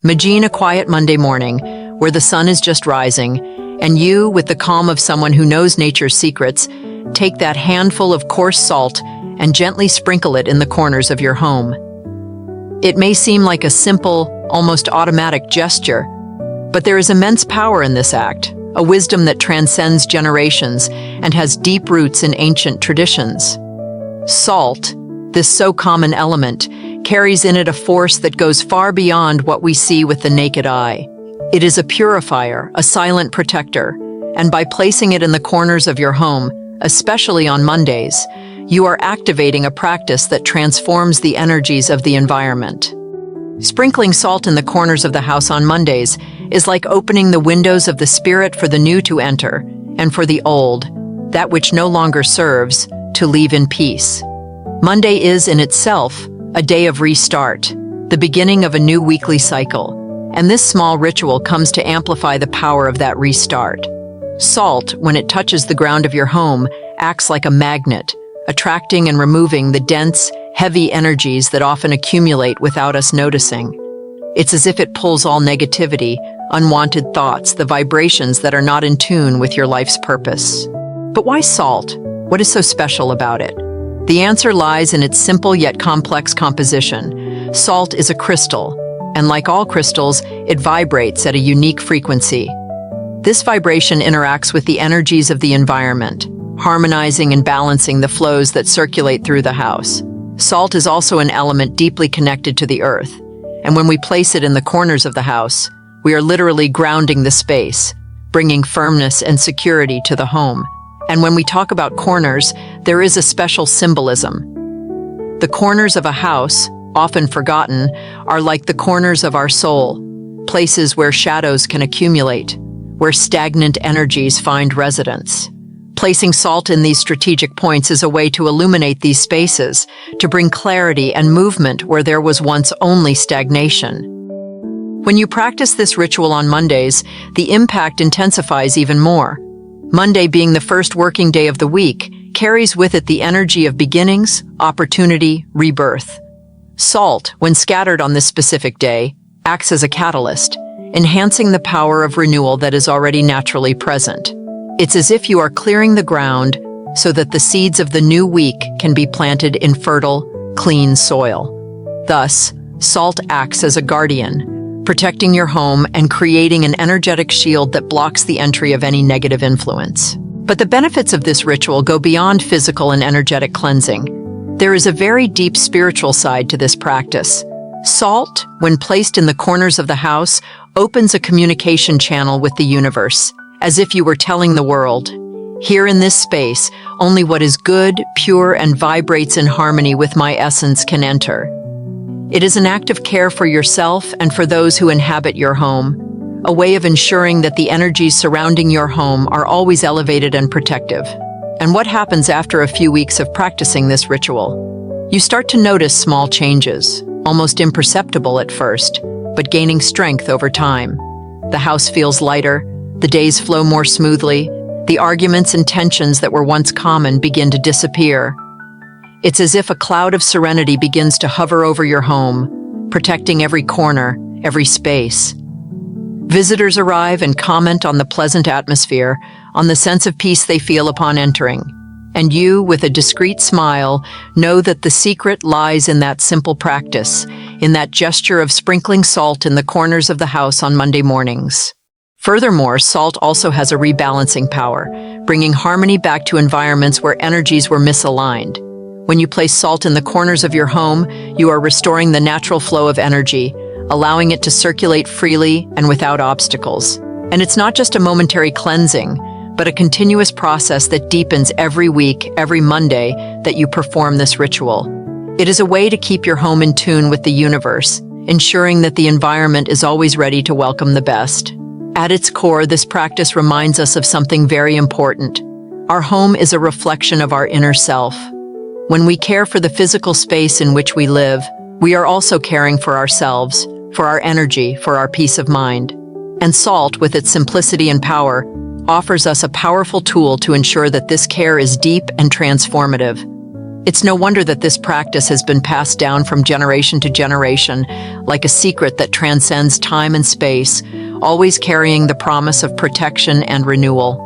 Imagine a quiet Monday morning where the sun is just rising, and you, with the calm of someone who knows nature's secrets, take that handful of coarse salt and gently sprinkle it in the corners of your home. It may seem like a simple, almost automatic gesture, but there is immense power in this act, a wisdom that transcends generations and has deep roots in ancient traditions. Salt, this so common element, carries in it a force that goes far beyond what we see with the naked eye. It is a purifier, a silent protector, and by placing it in the corners of your home, especially on Mondays, you are activating a practice that transforms the energies of the environment. Sprinkling salt in the corners of the house on Mondays is like opening the windows of the spirit for the new to enter, and for the old, that which no longer serves, to leave in peace. Monday is, in itself, a day of restart, the beginning of a new weekly cycle, and this small ritual comes to amplify the power of that restart. Salt, when it touches the ground of your home, acts like a magnet, attracting and removing the dense, heavy energies that often accumulate without us noticing. It's as if it pulls all negativity, unwanted thoughts, the vibrations that are not in tune with your life's purpose. But why salt? What is so special about it? The answer lies in its simple yet complex composition. Salt is a crystal, and like all crystals, it vibrates at a unique frequency. This vibration interacts with the energies of the environment, harmonizing and balancing the flows that circulate through the house. Salt is also an element deeply connected to the earth, and when we place it in the corners of the house, we are literally grounding the space, bringing firmness and security to the home. And when we talk about corners, there is a special symbolism. The corners of a house, often forgotten, are like the corners of our soul, places where shadows can accumulate, where stagnant energies find residence. Placing salt in these strategic points is a way to illuminate these spaces, to bring clarity and movement where there was once only stagnation. When you practice this ritual on Mondays, the impact intensifies even more. Monday, being the first working day of the week, carries with it the energy of beginnings, opportunity, rebirth. Salt, when scattered on this specific day, acts as a catalyst, enhancing the power of renewal that is already naturally present. It's as if you are clearing the ground so that the seeds of the new week can be planted in fertile, clean soil. Thus, salt acts as a guardian, protecting your home and creating an energetic shield that blocks the entry of any negative influence. But the benefits of this ritual go beyond physical and energetic cleansing. There is a very deep spiritual side to this practice. Salt, when placed in the corners of the house, opens a communication channel with the universe, as if you were telling the world, "Here in this space, only what is good, pure, and vibrates in harmony with my essence can enter." It is an act of care for yourself and for those who inhabit your home, a way of ensuring that the energies surrounding your home are always elevated and protective. And what happens after a few weeks of practicing this ritual? You start to notice small changes, almost imperceptible at first, but gaining strength over time. The house feels lighter, the days flow more smoothly, the arguments and tensions that were once common begin to disappear. It's as if a cloud of serenity begins to hover over your home, protecting every corner, every space. Visitors arrive and comment on the pleasant atmosphere, on the sense of peace they feel upon entering. And you, with a discreet smile, know that the secret lies in that simple practice, in that gesture of sprinkling salt in the corners of the house on Monday mornings. Furthermore, salt also has a rebalancing power, bringing harmony back to environments where energies were misaligned. When you place salt in the corners of your home, you are restoring the natural flow of energy, allowing it to circulate freely and without obstacles. And it's not just a momentary cleansing, but a continuous process that deepens every week, every Monday, that you perform this ritual. It is a way to keep your home in tune with the universe, ensuring that the environment is always ready to welcome the best. At its core, this practice reminds us of something very important. Our home is a reflection of our inner self. When we care for the physical space in which we live, we are also caring for ourselves, for our energy, for our peace of mind. And salt, with its simplicity and power, offers us a powerful tool to ensure that this care is deep and transformative. It's no wonder that this practice has been passed down from generation to generation, like a secret that transcends time and space, always carrying the promise of protection and renewal.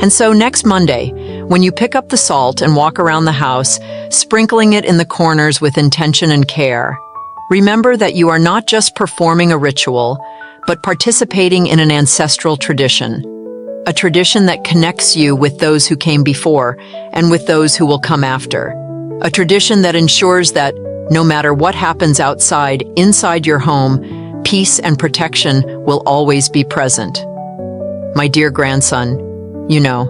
And so next Monday, when you pick up the salt and walk around the house, sprinkling it in the corners with intention and care, remember that you are not just performing a ritual, but participating in an ancestral tradition. A tradition that connects you with those who came before and with those who will come after. A tradition that ensures that, no matter what happens outside, inside your home, peace and protection will always be present. My dear grandson, you know,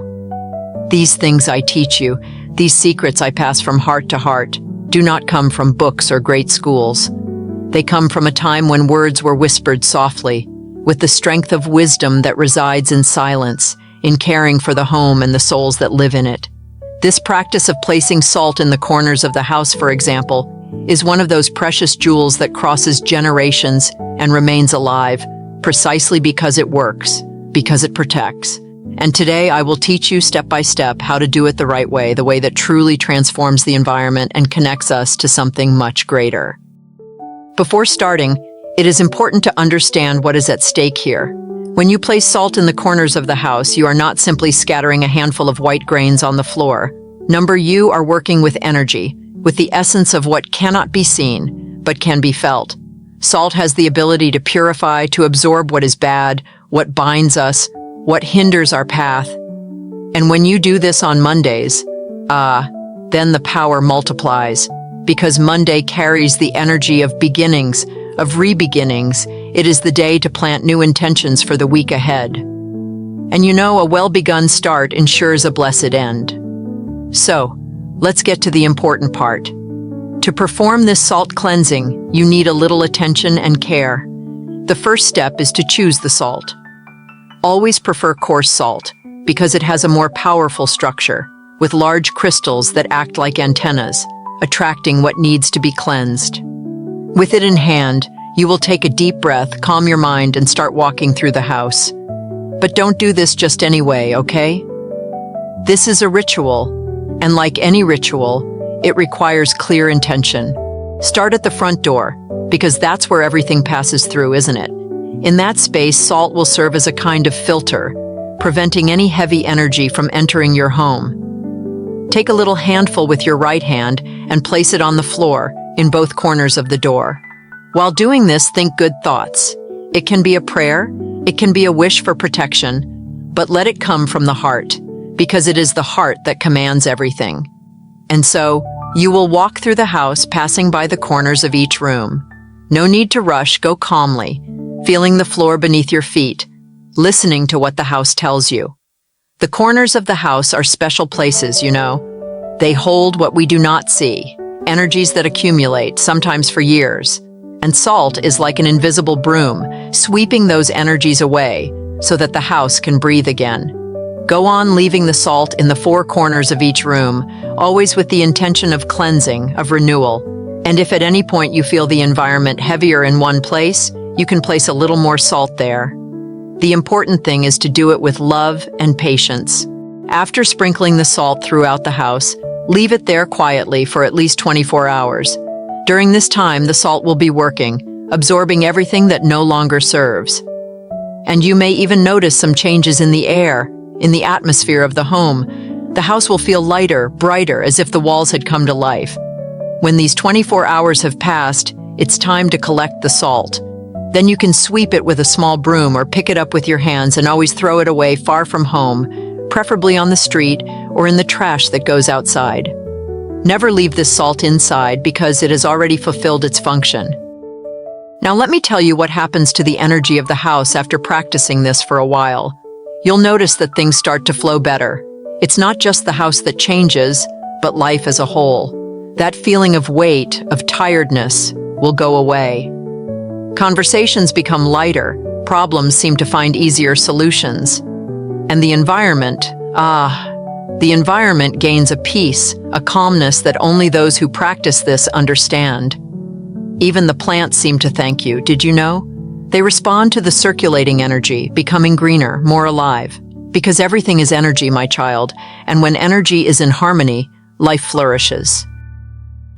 these things I teach you, these secrets I pass from heart to heart, do not come from books or great schools. They come from a time when words were whispered softly, with the strength of wisdom that resides in silence, in caring for the home and the souls that live in it. This practice of placing salt in the corners of the house, for example, is one of those precious jewels that crosses generations and remains alive, precisely because it works, because it protects. And today I will teach you step by step how to do it the right way, the way that truly transforms the environment and connects us to something much greater. Before starting, it is important to understand what is at stake here. When you place salt in the corners of the house, you are not simply scattering a handful of white grains on the floor. You are working with energy, with the essence of what cannot be seen, but can be felt. Salt has the ability to purify, to absorb what is bad, what binds us, what hinders our path. And when you do this on Mondays, then the power multiplies, because Monday carries the energy of beginnings, of re-beginnings. It is the day to plant new intentions for the week ahead. And you know, a well-begun start ensures a blessed end. So, let's get to the important part. To perform this salt cleansing, you need a little attention and care. The first step is to choose the salt. Always prefer coarse salt, because it has a more powerful structure, with large crystals that act like antennas, attracting what needs to be cleansed. With it in hand, you will take a deep breath, calm your mind, and start walking through the house. But don't do this just anyway, okay? This is a ritual, and like any ritual, it requires clear intention. Start at the front door, because that's where everything passes through, isn't it? In that space, salt will serve as a kind of filter, preventing any heavy energy from entering your home. Take a little handful with your right hand and place it on the floor, in both corners of the door. While doing this, think good thoughts. It can be a prayer, it can be a wish for protection, but let it come from the heart, because it is the heart that commands everything. And so, you will walk through the house, passing by the corners of each room. No need to rush, go calmly, feeling the floor beneath your feet, listening to what the house tells you. The corners of the house are special places, you know. They hold what we do not see, energies that accumulate, sometimes for years. And salt is like an invisible broom, sweeping those energies away so that the house can breathe again. Go on leaving the salt in the four corners of each room, always with the intention of cleansing, of renewal. And if at any point you feel the environment heavier in one place, you can place a little more salt there. The important thing is to do it with love and patience. After sprinkling the salt throughout the house, leave it there quietly for at least 24 hours. During this time, the salt will be working, absorbing everything that no longer serves. And you may even notice some changes in the air, in the atmosphere of the home. The house will feel lighter, brighter, as if the walls had come to life. When these 24 hours have passed, it's time to collect the salt. Then you can sweep it with a small broom or pick it up with your hands and always throw it away far from home, preferably on the street or in the trash that goes outside. Never leave this salt inside because it has already fulfilled its function. Now let me tell you what happens to the energy of the house after practicing this for a while. You'll notice that things start to flow better. It's not just the house that changes, but life as a whole. That feeling of weight, of tiredness, will go away. Conversations become lighter, problems seem to find easier solutions. And the environment gains a peace, a calmness that only those who practice this understand. Even the plants seem to thank you, did you know? They respond to the circulating energy, becoming greener, more alive. Because everything is energy, my child, and when energy is in harmony, life flourishes.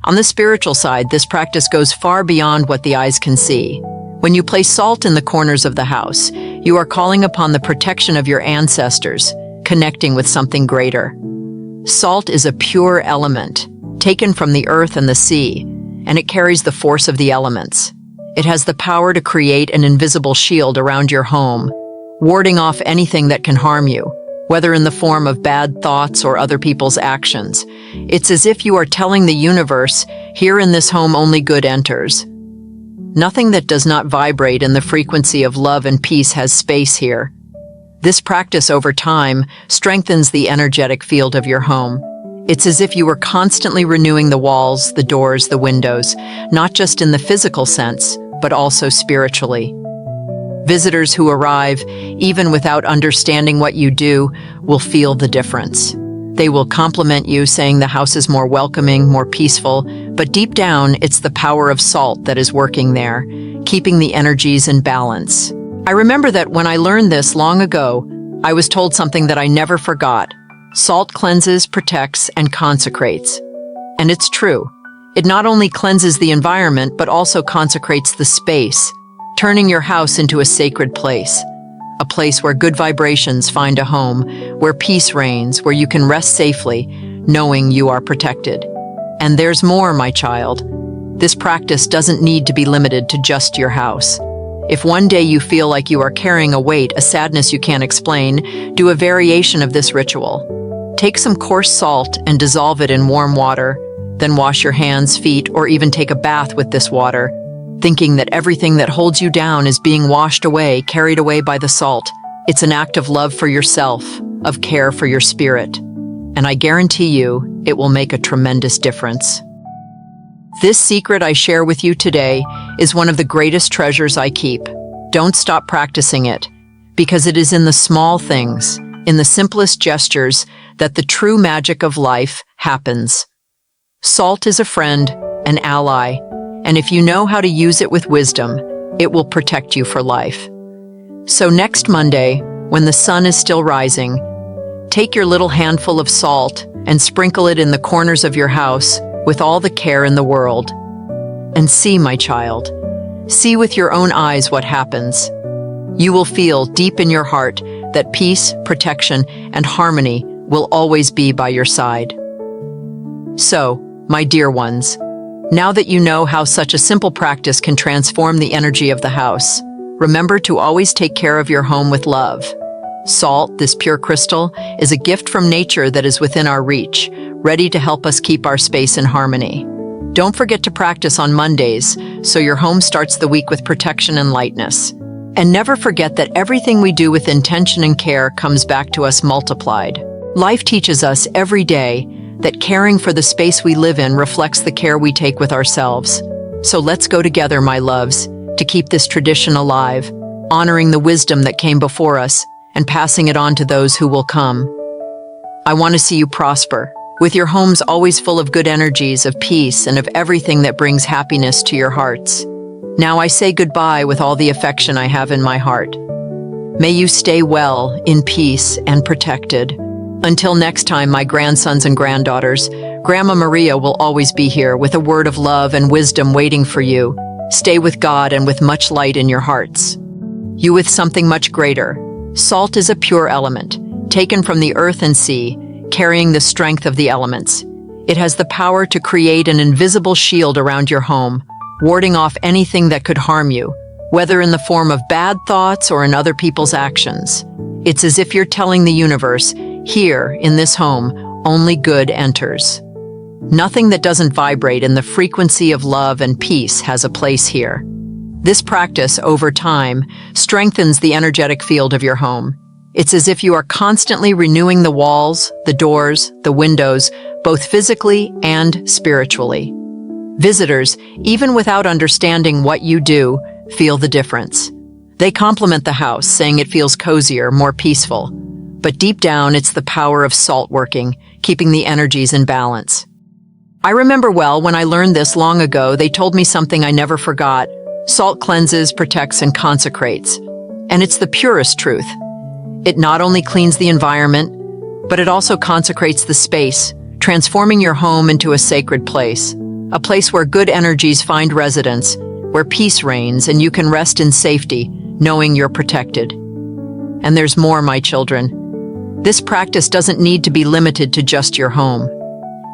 On the spiritual side, this practice goes far beyond what the eyes can see. When you place salt in the corners of the house, you are calling upon the protection of your ancestors, connecting with something greater. Salt is a pure element, taken from the earth and the sea, and it carries the force of the elements. It has the power to create an invisible shield around your home, warding off anything that can harm you, whether in the form of bad thoughts or other people's actions. It's as if you are telling the universe, here in this home only good enters. Nothing that does not vibrate in the frequency of love and peace has space here. This practice over time strengthens the energetic field of your home. It's as if you were constantly renewing the walls, the doors, the windows, not just in the physical sense, but also spiritually. Visitors who arrive, even without understanding what you do, will feel the difference. They will compliment you, saying the house is more welcoming, more peaceful, but deep down, it's the power of salt that is working there, keeping the energies in balance. I remember that when I learned this long ago, I was told something that I never forgot. Salt cleanses, protects, and consecrates. And it's true. It not only cleanses the environment, but also consecrates the space, turning your house into a sacred place. A place where good vibrations find a home, where peace reigns, where you can rest safely, knowing you are protected. And there's more, my child. This practice doesn't need to be limited to just your house. If one day you feel like you are carrying a weight, a sadness you can't explain, do a variation of this ritual. Take some coarse salt and dissolve it in warm water, then wash your hands, feet, or even take a bath with this water, thinking that everything that holds you down is being washed away, carried away by the salt. It's an act of love for yourself, of care for your spirit. And I guarantee you, it will make a tremendous difference. This secret I share with you today is one of the greatest treasures I keep. Don't stop practicing it, because it is in the small things, in the simplest gestures, that the true magic of life happens. Salt is a friend, an ally, and if you know how to use it with wisdom, it will protect you for life. So next Monday, when the sun is still rising, take your little handful of salt and sprinkle it in the corners of your house with all the care in the world. And see, my child, see with your own eyes what happens. You will feel deep in your heart that peace, protection, and harmony will always be by your side. So, my dear ones, now that you know how such a simple practice can transform the energy of the house, remember to always take care of your home with love. Salt, this pure crystal, is a gift from nature that is within our reach, ready to help us keep our space in harmony. Don't forget to practice on Mondays, so your home starts the week with protection and lightness. And never forget that everything we do with intention and care comes back to us multiplied. Life teaches us every day that caring for the space we live in reflects the care we take with ourselves. So let's go together, my loves, to keep this tradition alive, honoring the wisdom that came before us and passing it on to those who will come. I want to see you prosper, with your homes always full of good energies, of peace, and of everything that brings happiness to your hearts. Now I say goodbye with all the affection I have in my heart. May you stay well, in peace, and protected. Until next time, my grandsons and granddaughters, Grandma Maria will always be here with a word of love and wisdom waiting for you. Stay with God and with much light in your hearts. You with something much greater. Salt is a pure element, taken from the earth and sea, carrying the strength of the elements. It has the power to create an invisible shield around your home, warding off anything that could harm you, whether in the form of bad thoughts or in other people's actions. It's as if you're telling the universe, here, in this home, only good enters. Nothing that doesn't vibrate in the frequency of love and peace has a place here. This practice, over time, strengthens the energetic field of your home. It's as if you are constantly renewing the walls, the doors, the windows, both physically and spiritually. Visitors, even without understanding what you do, feel the difference. They compliment the house, saying it feels cozier, more peaceful. But deep down, it's the power of salt working, keeping the energies in balance. I remember well when I learned this long ago, they told me something I never forgot. Salt cleanses, protects, and consecrates. And it's the purest truth. It not only cleans the environment, but it also consecrates the space, transforming your home into a sacred place, a place where good energies find residence, where peace reigns and you can rest in safety, knowing you're protected. And there's more, my children. This practice doesn't need to be limited to just your home.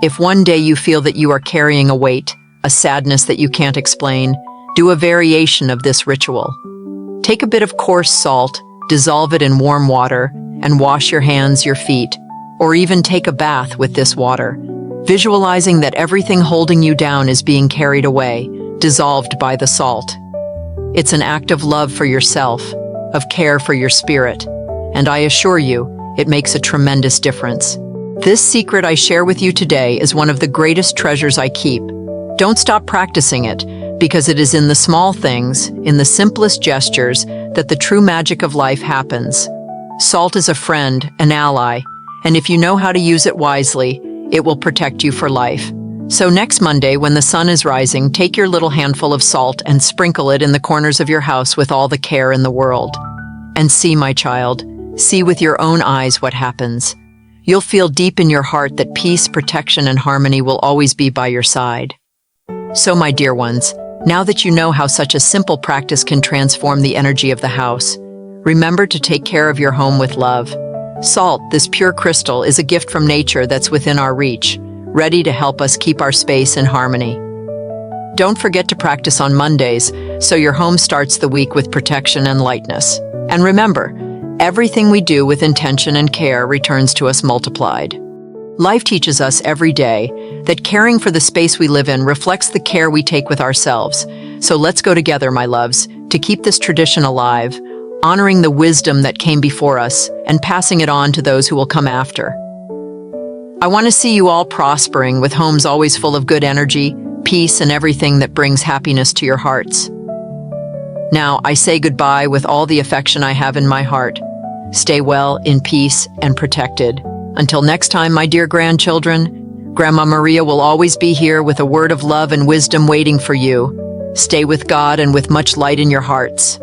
If one day you feel that you are carrying a weight, a sadness that you can't explain, do a variation of this ritual. Take a bit of coarse salt, dissolve it in warm water, and wash your hands, your feet, or even take a bath with this water, visualizing that everything holding you down is being carried away, dissolved by the salt. It's an act of love for yourself, of care for your spirit, and I assure you, it makes a tremendous difference. This secret I share with you today is one of the greatest treasures I keep. Don't stop practicing it, because it is in the small things, in the simplest gestures, that the true magic of life happens. Salt is a friend, an ally, and if you know how to use it wisely, it will protect you for life. So next Monday, when the sun is rising, take your little handful of salt and sprinkle it in the corners of your house with all the care in the world. And see, my child, see with your own eyes what happens. You'll feel deep in your heart that peace, protection, and harmony will always be by your side. So, my dear ones, now that you know how such a simple practice can transform the energy of the house, remember to take care of your home with love. Salt, this pure crystal, is a gift from nature that's within our reach, ready to help us keep our space in harmony. Don't forget to practice on Mondays, so your home starts the week with protection and lightness. And remember, everything we do with intention and care returns to us multiplied. Life teaches us every day that caring for the space we live in reflects the care we take with ourselves. So let's go together, my loves, to keep this tradition alive, honoring the wisdom that came before us and passing it on to those who will come after. I want to see you all prospering, with homes always full of good energy, peace, and everything that brings happiness to your hearts. Now, I say goodbye with all the affection I have in my heart. Stay well, in peace, and protected. Until next time, my dear grandchildren, Grandma Maria will always be here with a word of love and wisdom waiting for you. Stay with God and with much light in your hearts.